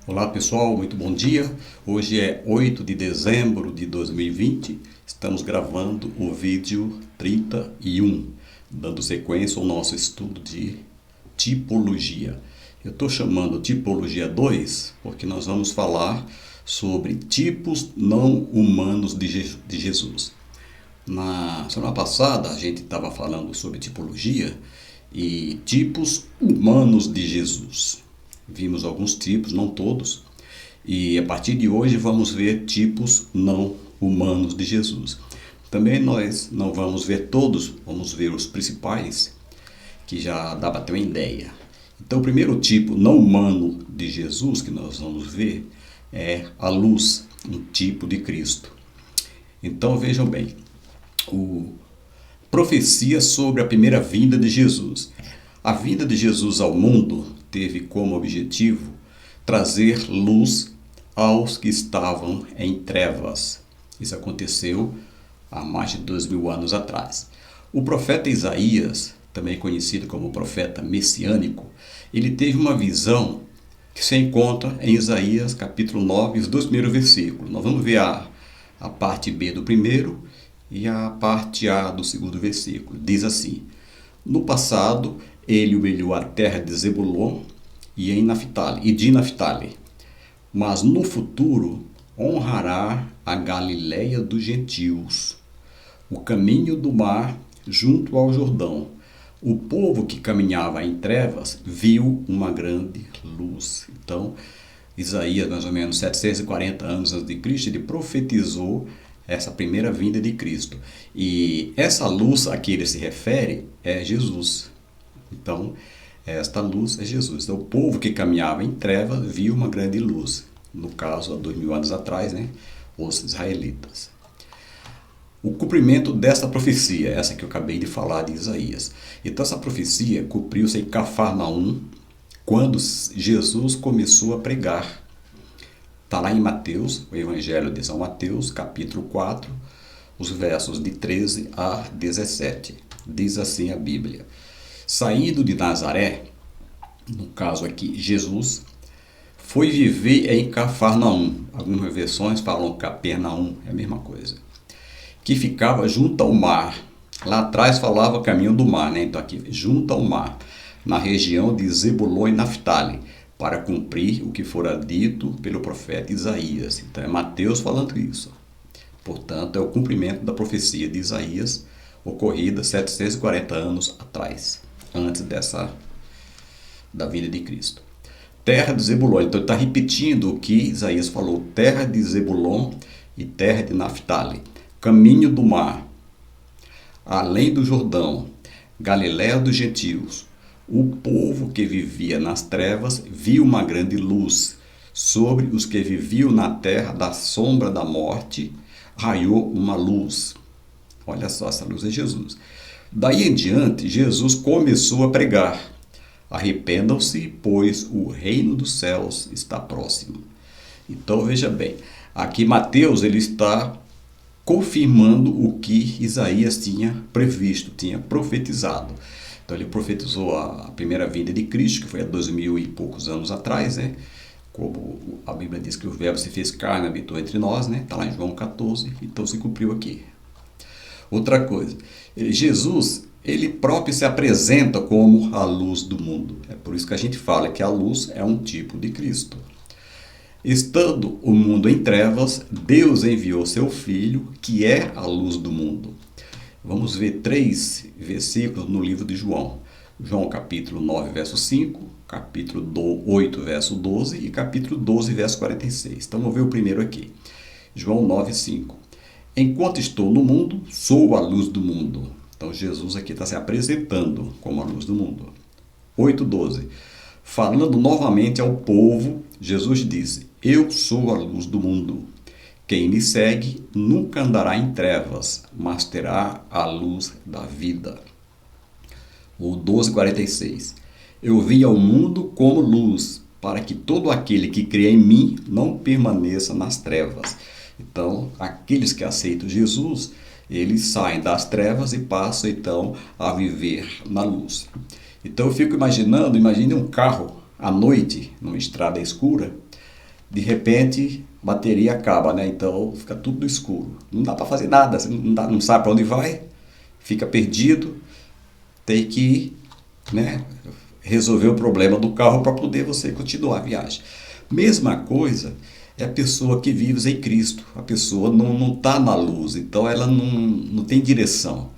Olá pessoal, muito bom dia. Hoje é 8 de dezembro de 2020. Estamos gravando o vídeo 31, dando sequência ao nosso estudo de tipologia. Eu estou chamando tipologia 2 porque nós vamos falar sobre tipos não humanos de Jesus. Na semana passada a gente estava falando sobre tipologia e tipos humanos de Jesus. Vimos alguns tipos, não todos, e a partir de hoje vamos ver tipos não humanos de Jesus. Também nós não vamos ver todos, vamos ver os principais, que já dá para ter uma ideia. Então o primeiro tipo não humano de Jesus que nós vamos ver é a luz, um tipo de Cristo. Então vejam bem, profecia sobre a primeira vinda de Jesus. A vinda de Jesus ao mundo teve como objetivo trazer luz aos que estavam em trevas. Isso aconteceu há mais de 2000 anos atrás. O profeta Isaías, também conhecido como profeta messiânico, ele teve uma visão que se encontra em Isaías capítulo 9, os 2 primeiros versículos. Nós vamos ver a parte B do primeiro e a parte A do segundo versículo. Diz assim: no passado, ele humilhou a terra de Zebulon e de Naftali, mas no futuro honrará a Galileia dos gentios, o caminho do mar junto ao Jordão. O povo que caminhava em trevas viu uma grande luz. Então, Isaías, mais ou menos 740 anos antes de Cristo, ele profetizou essa primeira vinda de Cristo. E essa luz a que ele se refere é Jesus. Então, esta luz é Jesus. Então, o povo que caminhava em trevas viu uma grande luz. No caso, há 2000 anos atrás, os israelitas. O cumprimento dessa profecia, essa que eu acabei de falar de Isaías. Então, essa profecia cumpriu-se em Cafarnaum, quando Jesus começou a pregar. Está lá em Mateus, o Evangelho de São Mateus, capítulo 4, os versos de 13 a 17. Diz assim a Bíblia: saindo de Nazaré, no caso aqui Jesus, foi viver em Cafarnaum. Algumas versões falam Capernaum, é a mesma coisa. Que ficava junto ao mar. Lá atrás falava caminho do mar, Então aqui, junto ao mar, na região de Zebulon e Naftali, para cumprir o que fora dito pelo profeta Isaías. Então é Mateus falando isso. Portanto, é o cumprimento da profecia de Isaías, ocorrida 740 anos atrás, antes da vinda de Cristo. Terra de Zebulon. Então ele está repetindo o que Isaías falou. Terra de Zebulon e terra de Naftali. Caminho do mar, além do Jordão, Galiléia dos gentios. O povo que vivia nas trevas viu uma grande luz. Sobre os que viviam na terra da sombra da morte, raiou uma luz. Olha só, essa luz é Jesus. Daí em diante, Jesus começou a pregar: arrependam-se, pois o reino dos céus está próximo. Então veja bem, aqui Mateus ele está confirmando o que Isaías tinha previsto, tinha profetizado. Então ele profetizou a primeira vinda de Cristo, que foi há 2000 e poucos anos atrás, Como a Bíblia diz que o verbo se fez carne, habitou entre nós, Está lá em João 14, então se cumpriu aqui. Outra coisa, Jesus, ele próprio se apresenta como a luz do mundo. É por isso que a gente fala que a luz é um tipo de Cristo. Estando o mundo em trevas, Deus enviou seu Filho, que é a luz do mundo. Vamos ver 3 versículos no livro de João. João capítulo 9, verso 5, capítulo 8, verso 12 e capítulo 12, verso 46. Então vamos ver o primeiro aqui. João 9, 5. Enquanto estou no mundo, sou a luz do mundo. Então Jesus aqui está se apresentando como a luz do mundo. 8, 12. Falando novamente ao povo, Jesus disse: eu sou a luz do mundo. Quem me segue nunca andará em trevas, mas terá a luz da vida. O 12:46. Eu vim ao mundo como luz, para que todo aquele que crê em mim não permaneça nas trevas. Então, aqueles que aceitam Jesus, eles saem das trevas e passam então a viver na luz. Então eu fico imaginando, imagine um carro à noite, numa estrada escura, de repente a bateria acaba, né? Então fica tudo no escuro. Não dá para fazer nada, você não sabe para onde vai, fica perdido, tem que, né, resolver o problema do carro para poder você continuar a viagem. Mesma coisa é a pessoa que vive em Cristo. A pessoa não está na luz, então ela não tem direção.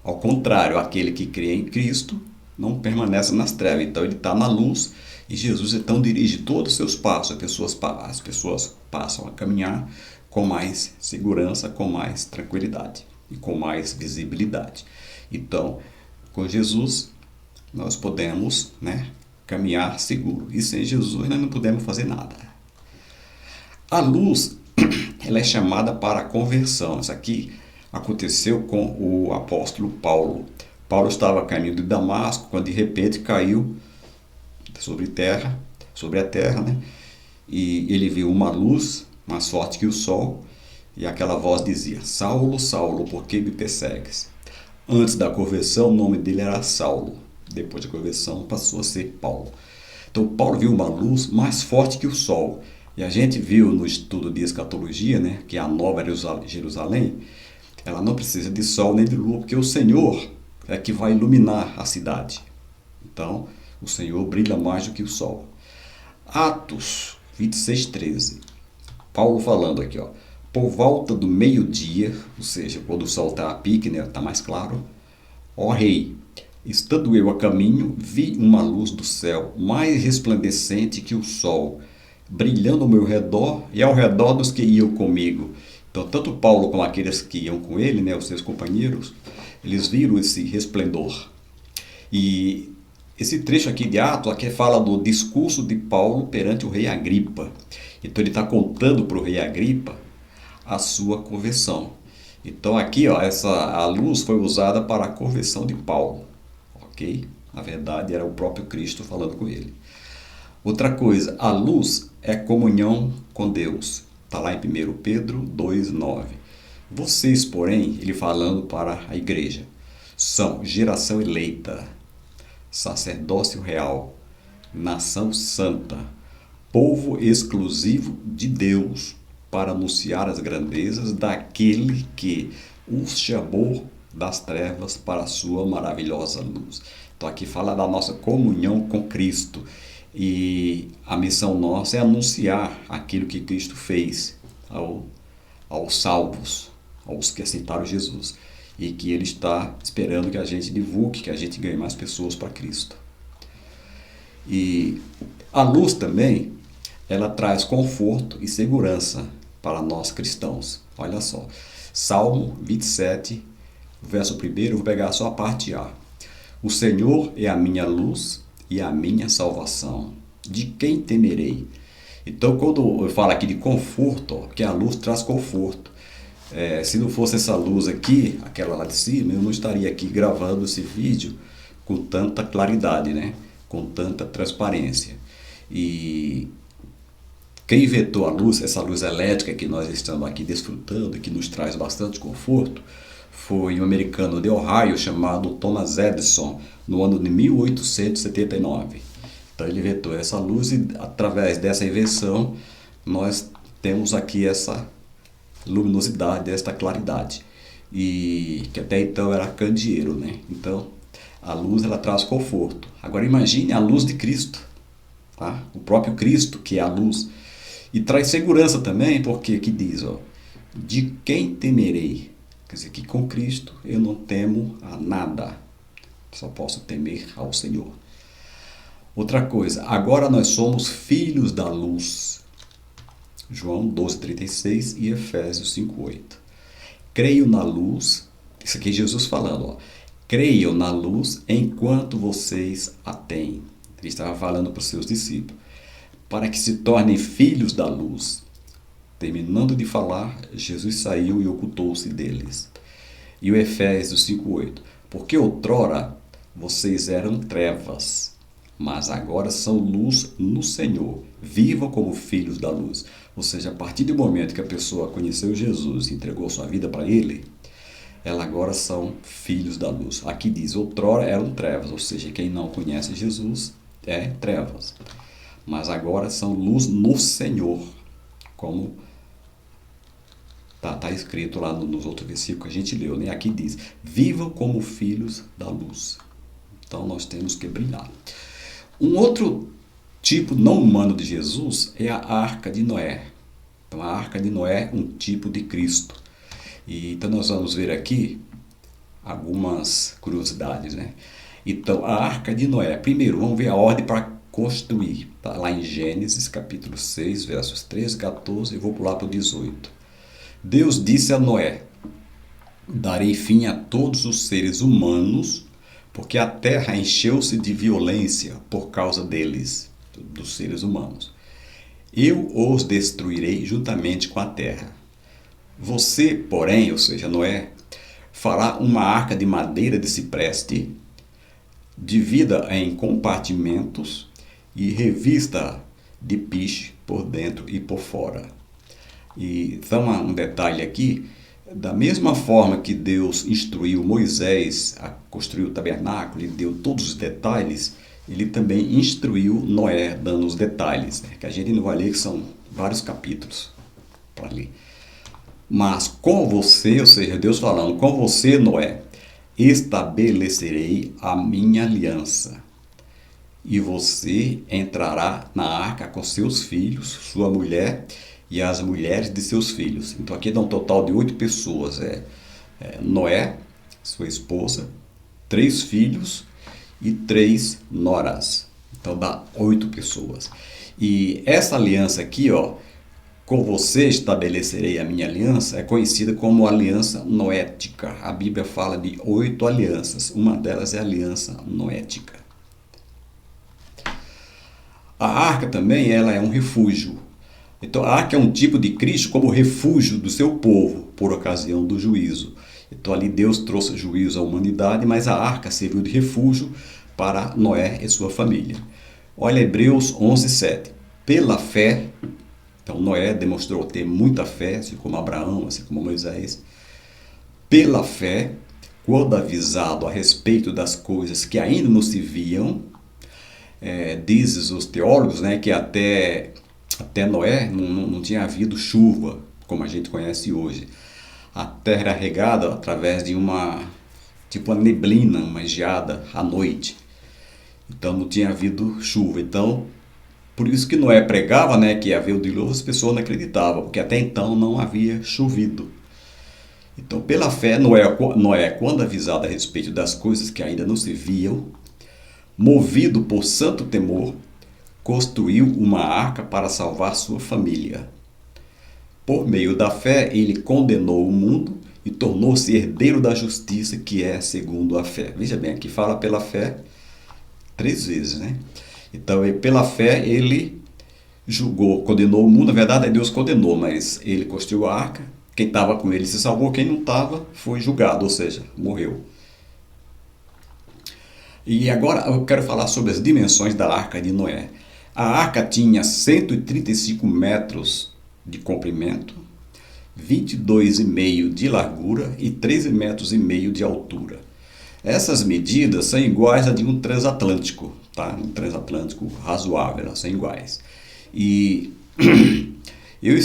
Ao contrário, aquele que crê em Cristo não permanece nas trevas. Então ele está na luz e Jesus então dirige todos os seus passos. As pessoas passam a caminhar com mais segurança, com mais tranquilidade e com mais visibilidade. Então, com Jesus, nós podemos, né, caminhar seguro. E sem Jesus nós não podemos fazer nada. A luz, ela é chamada para a conversão. Isso aqui aconteceu com o apóstolo Paulo. Paulo estava a caminho de Damasco, quando de repente caiu sobre a terra, né? E ele viu uma luz mais forte que o sol, e aquela voz dizia: Saulo, Saulo, por que me persegues? Antes da conversão, o nome dele era Saulo. Depois da conversão, passou a ser Paulo. Então, Paulo viu uma luz mais forte que o sol. E a gente viu no estudo de escatologia, né, que a nova Jerusalém, ela não precisa de sol nem de lua, porque o Senhor é que vai iluminar a cidade. Então, o Senhor brilha mais do que o sol. Atos 26:13. Paulo falando aqui, ó. Por volta do meio-dia, ou seja, quando o sol está a pique, né, está mais claro. Ó rei, estando eu a caminho, vi uma luz do céu, mais resplandecente que o sol, brilhando ao meu redor e ao redor dos que iam comigo. Então, tanto Paulo como aqueles que iam com ele, né, os seus companheiros, eles viram esse resplendor. E esse trecho aqui de Atos aqui fala do discurso de Paulo perante o rei Agripa. Então, ele está contando para o rei Agripa a sua conversão. Então, aqui, ó, a luz foi usada para a conversão de Paulo. Ok? Na verdade, era o próprio Cristo falando com ele. Outra coisa, a luz é comunhão com Deus. Está lá em 1 Pedro 2:9. Vocês, porém, ele falando para a igreja, são geração eleita, sacerdócio real, nação santa, povo exclusivo de Deus, para anunciar as grandezas daquele que os chamou das trevas para a sua maravilhosa luz. Então aqui fala da nossa comunhão com Cristo. E a missão nossa é anunciar aquilo que Cristo fez aos salvos, aos que aceitaram Jesus. E que Ele está esperando que a gente divulgue, que a gente ganhe mais pessoas para Cristo. E a luz também, ela traz conforto e segurança para nós cristãos. Olha só, Salmo 27, verso 1, vou pegar só a parte A. O Senhor é a minha luz e a minha salvação. De quem temerei? Então, quando eu falo aqui de conforto, ó, que a luz traz conforto. Se não fosse essa luz aqui, aquela lá de cima, eu não estaria aqui gravando esse vídeo com tanta claridade, né? Com tanta transparência. E quem inventou a luz, essa luz elétrica que nós estamos aqui desfrutando e que nos traz bastante conforto, foi um americano de Ohio chamado Thomas Edison, no ano de 1879. Então ele inventou essa luz e através dessa invenção nós temos aqui essa luminosidade, esta claridade. E que até então era candeeiro, né? Então a luz ela traz conforto. Agora imagine a luz de Cristo, tá? O próprio Cristo que é a luz. E traz segurança também, porque aqui diz, ó, de quem temerei? Quer dizer, que com Cristo eu não temo a nada, só posso temer ao Senhor. Outra coisa, agora nós somos filhos da luz. João 12:36 e Efésios 5:8. Creio na luz, isso aqui é Jesus falando, ó, creiam na luz enquanto vocês a têm. Ele estava falando para os seus discípulos, para que se tornem filhos da luz. Terminando de falar, Jesus saiu e ocultou-se deles. E o Efésios 5:8. Porque outrora vocês eram trevas, mas agora são luz no Senhor. Vivam como filhos da luz. Ou seja, a partir do momento que a pessoa conheceu Jesus e entregou sua vida para Ele, ela agora são filhos da luz. Aqui diz, outrora eram trevas, ou seja, quem não conhece Jesus é trevas. mas agora são luz no Senhor, como tá escrito lá nos outros versículos que a gente leu, né? Aqui diz: vivam como filhos da luz. Então nós temos que brilhar. Um outro tipo não humano de Jesus é a Arca de Noé. Então a Arca de Noé é um tipo de Cristo. E então nós vamos ver aqui algumas curiosidades, né? Então a Arca de Noé, primeiro vamos ver a ordem para construir. Tá lá em Gênesis capítulo 6, versos 13 e 14, eu vou pular para o 18. Deus disse a Noé: darei fim a todos os seres humanos, porque a terra encheu-se de violência por causa deles, dos seres humanos. Eu os destruirei juntamente com a terra. Você, porém, ou seja, Noé, fará uma arca de madeira de cipreste, divida em compartimentos e revista de piche por dentro e por fora. E então um detalhe aqui: da mesma forma que Deus instruiu Moisés a construir o tabernáculo e deu todos os detalhes, ele também instruiu Noé dando os detalhes, né? Que a gente não vai ler, que são vários capítulos para ler. Mas com você, ou seja, Deus falando, com você, Noé, estabelecerei a minha aliança. E você entrará na arca com seus filhos, sua mulher e as mulheres de seus filhos. Então aqui dá um total de 8 pessoas. Noé, sua esposa, 3 filhos e 3 noras. Então dá 8 pessoas. E essa aliança aqui, ó, com você estabelecerei a minha aliança, é conhecida como aliança noética. A Bíblia fala de 8 alianças. Uma delas é a aliança noética. A arca também ela é um refúgio. Então a arca é um tipo de Cristo como refúgio do seu povo por ocasião do juízo. Então ali Deus trouxe juízo à humanidade, mas a arca serviu de refúgio para Noé e sua família. Olha Hebreus 11:7. Pela fé, então Noé demonstrou ter muita fé, assim como Abraão, assim como Moisés. Pela fé, quando avisado a respeito das coisas que ainda não se viam, dizem os teólogos, né, que até Noé não tinha havido chuva, como a gente conhece hoje. A terra era regada através de uma neblina, uma geada à noite. Então não tinha havido chuva. Então, por isso que Noé pregava, né, que ia haver o dilúvio, as pessoas não acreditavam, porque até então não havia chovido. Então, pela fé, Noé, quando avisado a respeito das coisas que ainda não se viam, movido por santo temor, construiu uma arca para salvar sua família. Por meio da fé, ele condenou o mundo e tornou-se herdeiro da justiça, que é segundo a fé. Veja bem, aqui fala pela fé 3 vezes, né? Então, pela fé, ele condenou o mundo. Na verdade, Deus condenou, mas ele construiu a arca. Quem estava com ele se salvou, quem não estava foi julgado, ou seja, morreu. E agora eu quero falar sobre as dimensões da Arca de Noé. A arca tinha 135 metros de comprimento, 22,5 de largura e 13,5 metros de altura. Essas medidas são iguais a de um transatlântico, tá? Um transatlântico razoável, elas são iguais. E eu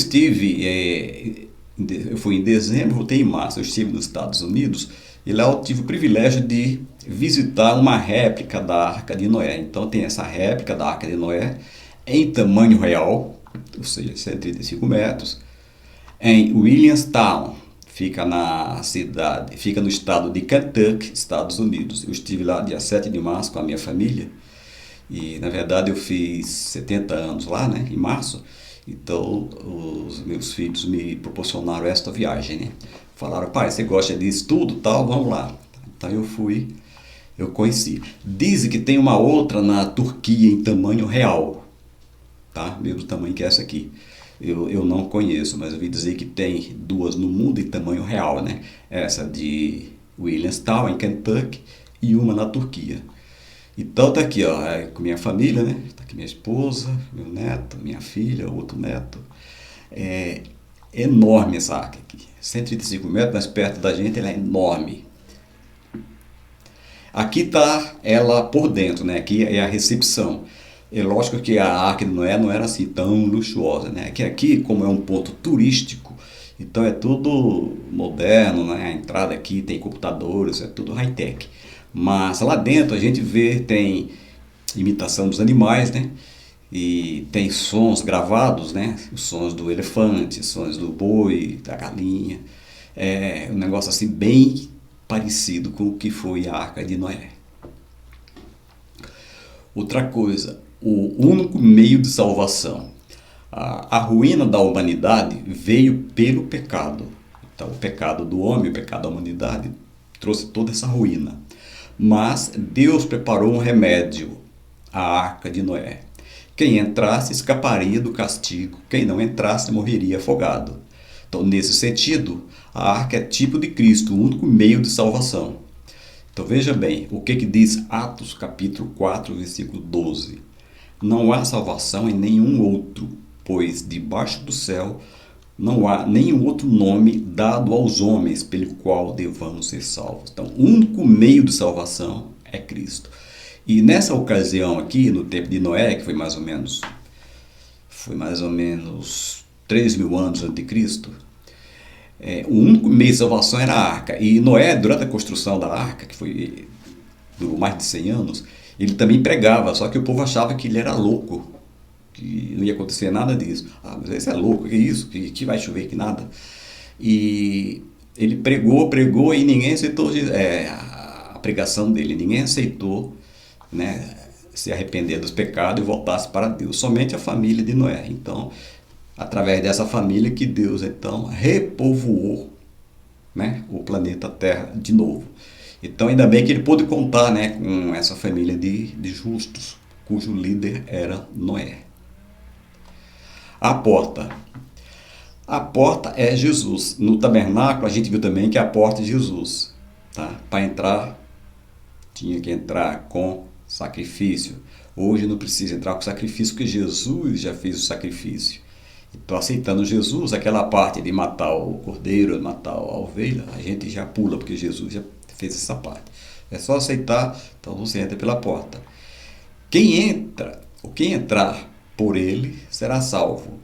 fui em dezembro, voltei em março, eu estive nos Estados Unidos e lá eu tive o privilégio de visitar uma réplica da Arca de Noé. Então tem essa réplica da Arca de Noé em tamanho real, ou seja, 135 metros, em Williamstown, fica no estado de Kentucky, Estados Unidos. Eu estive lá dia 7 de março com a minha família e na verdade eu fiz 70 anos lá, né, em março. Então os meus filhos me proporcionaram esta viagem, né? Falaram: pai, você gosta disso tudo, tal, vamos lá. Então eu fui, eu conheci. Dizem que tem uma outra na Turquia em tamanho real, tá? Mesmo tamanho que essa aqui. Eu não conheço, mas eu ouvi dizer que tem 2 no mundo em tamanho real, né? Essa de Williamstown, em Kentucky, e uma na Turquia. Então tá aqui, ó, com minha família, né? Tá aqui minha esposa, meu neto, minha filha, outro neto. É enorme essa arca aqui. 135 metros, mas perto da gente ela é enorme. Aqui tá ela por dentro, né? Aqui é a recepção. É lógico que a Arca de Noé não era assim tão luxuosa, né? Que aqui, como é um ponto turístico, então é tudo moderno, né? A entrada aqui tem computadores, é tudo high-tech. Mas lá dentro a gente vê, tem imitação dos animais, né? E tem sons gravados, né? Os sons do elefante, sons do boi, da galinha. É um negócio assim bem parecido com o que foi a Arca de Noé. Outra coisa, o único meio de salvação. A ruína da humanidade veio pelo pecado. Então, o pecado do homem, o pecado da humanidade, trouxe toda essa ruína. Mas Deus preparou um remédio, a Arca de Noé. Quem entrasse escaparia do castigo, quem não entrasse morreria afogado. Então, nesse sentido, a arca é tipo de Cristo, o único meio de salvação. Então veja bem, o que diz Atos capítulo 4, versículo 12. Não há salvação em nenhum outro, pois debaixo do céu não há nenhum outro nome dado aos homens pelo qual devamos ser salvos. Então, o único meio de salvação é Cristo. E nessa ocasião aqui, no tempo de Noé, que foi mais ou menos 3.000 anos antes de Cristo, o único meio de salvação era a arca. E Noé, durante a construção da arca, que durou mais de 100 anos, ele também pregava, só que o povo achava que ele era louco, que não ia acontecer nada disso. Ah, mas esse é louco, que isso? Que vai chover, que nada. E ele pregou e ninguém aceitou a pregação dele, ninguém aceitou, né, se arrepender dos pecados e voltasse para Deus. Somente a família de Noé. Então, através dessa família que Deus então repovoou, né, o planeta Terra de novo. Então ainda bem que ele pôde contar, né, com essa família de justos, cujo líder era Noé. A porta. A porta é Jesus. No tabernáculo a gente viu também que a porta é Jesus. Tá? Para entrar, tinha que entrar com sacrifício. Hoje não precisa entrar com sacrifício, porque Jesus já fez o sacrifício. Então, aceitando Jesus, aquela parte de matar o cordeiro, de matar a ovelha, a gente já pula, porque Jesus já fez essa parte. É só aceitar, então você entra pela porta. Quem entrar por ele será salvo.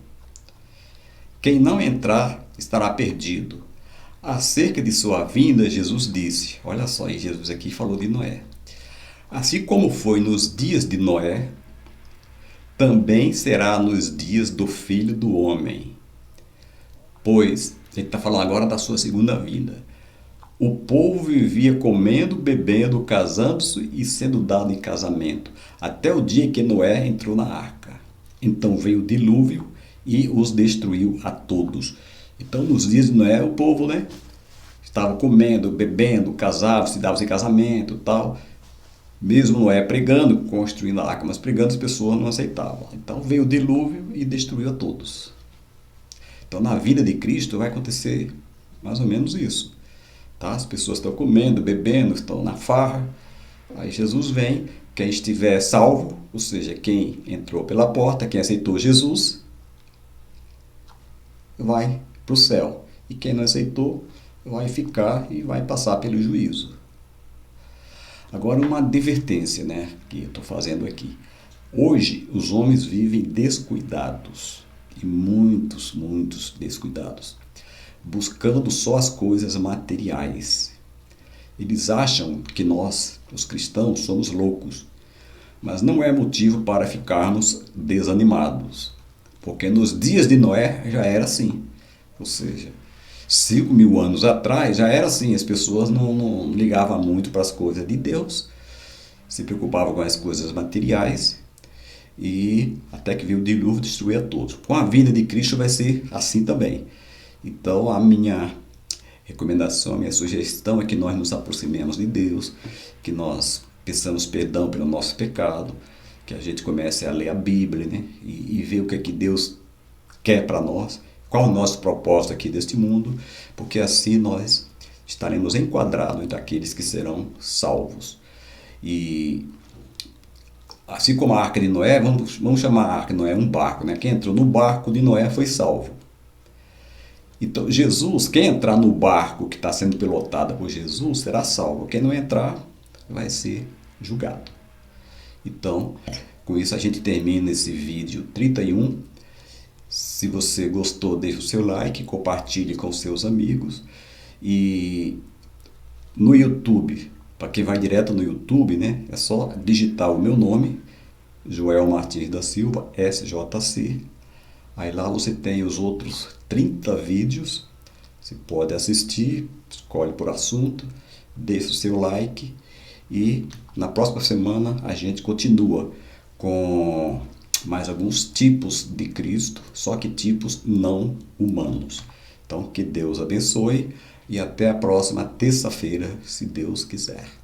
Quem não entrar estará perdido. Acerca de sua vinda, Jesus disse, olha só, e Jesus aqui falou de Noé. Assim como foi nos dias de Noé, também será nos dias do Filho do Homem. Pois, ele está falando agora da sua segunda vinda. O povo vivia comendo, bebendo, casando-se e sendo dado em casamento, até o dia que Noé entrou na arca. Então veio o dilúvio e os destruiu a todos. Então, nos dias de Noé, o povo, né, estava comendo, bebendo, casava-se, dava-se em casamento e tal. Mesmo Noé pregando, construindo a arca, mas pregando as pessoas não aceitavam. Então veio o dilúvio e destruiu a todos. Então na vida de Cristo vai acontecer mais ou menos isso. Tá? As pessoas estão comendo, bebendo, estão na farra. Aí Jesus vem, quem estiver salvo, ou seja, quem entrou pela porta, quem aceitou Jesus, vai para o céu. E quem não aceitou, vai ficar e vai passar pelo juízo. Agora uma advertência, né, que eu estou fazendo aqui. Hoje os homens vivem descuidados, e muitos descuidados, buscando só as coisas materiais. Eles acham que nós, os cristãos, somos loucos, mas não é motivo para ficarmos desanimados, porque nos dias de Noé já era assim, ou seja, 5.000 anos atrás já era assim, as pessoas não ligavam muito para as coisas de Deus, se preocupavam com as coisas materiais, e até que veio o dilúvio destruir a todos. Com a vinda de Cristo vai ser assim também. Então a minha recomendação, a minha sugestão é que nós nos aproximemos de Deus, que nós peçamos perdão pelo nosso pecado, que a gente comece a ler a Bíblia, né, e ver o que é que Deus quer para nós, qual o nosso propósito aqui deste mundo, porque assim nós estaremos enquadrados entre aqueles que serão salvos. E assim como a Arca de Noé, vamos chamar a Arca de Noé um barco, né? Quem entrou no barco de Noé foi salvo. Então Jesus, quem entrar no barco que está sendo pilotado por Jesus, será salvo. Quem não entrar vai ser julgado. Então, Com isso a gente termina esse vídeo 31. Se você gostou, deixe o seu like, compartilhe com seus amigos. E no YouTube, para quem vai direto no YouTube, né, é só digitar o meu nome, Joel Martins da Silva, SJC. Aí lá você tem os outros 30 vídeos, você pode assistir, escolhe por assunto, deixa o seu like e na próxima semana a gente continua com mais alguns tipos de Cristo, só que tipos não humanos. Então que Deus abençoe e até a próxima terça-feira, se Deus quiser.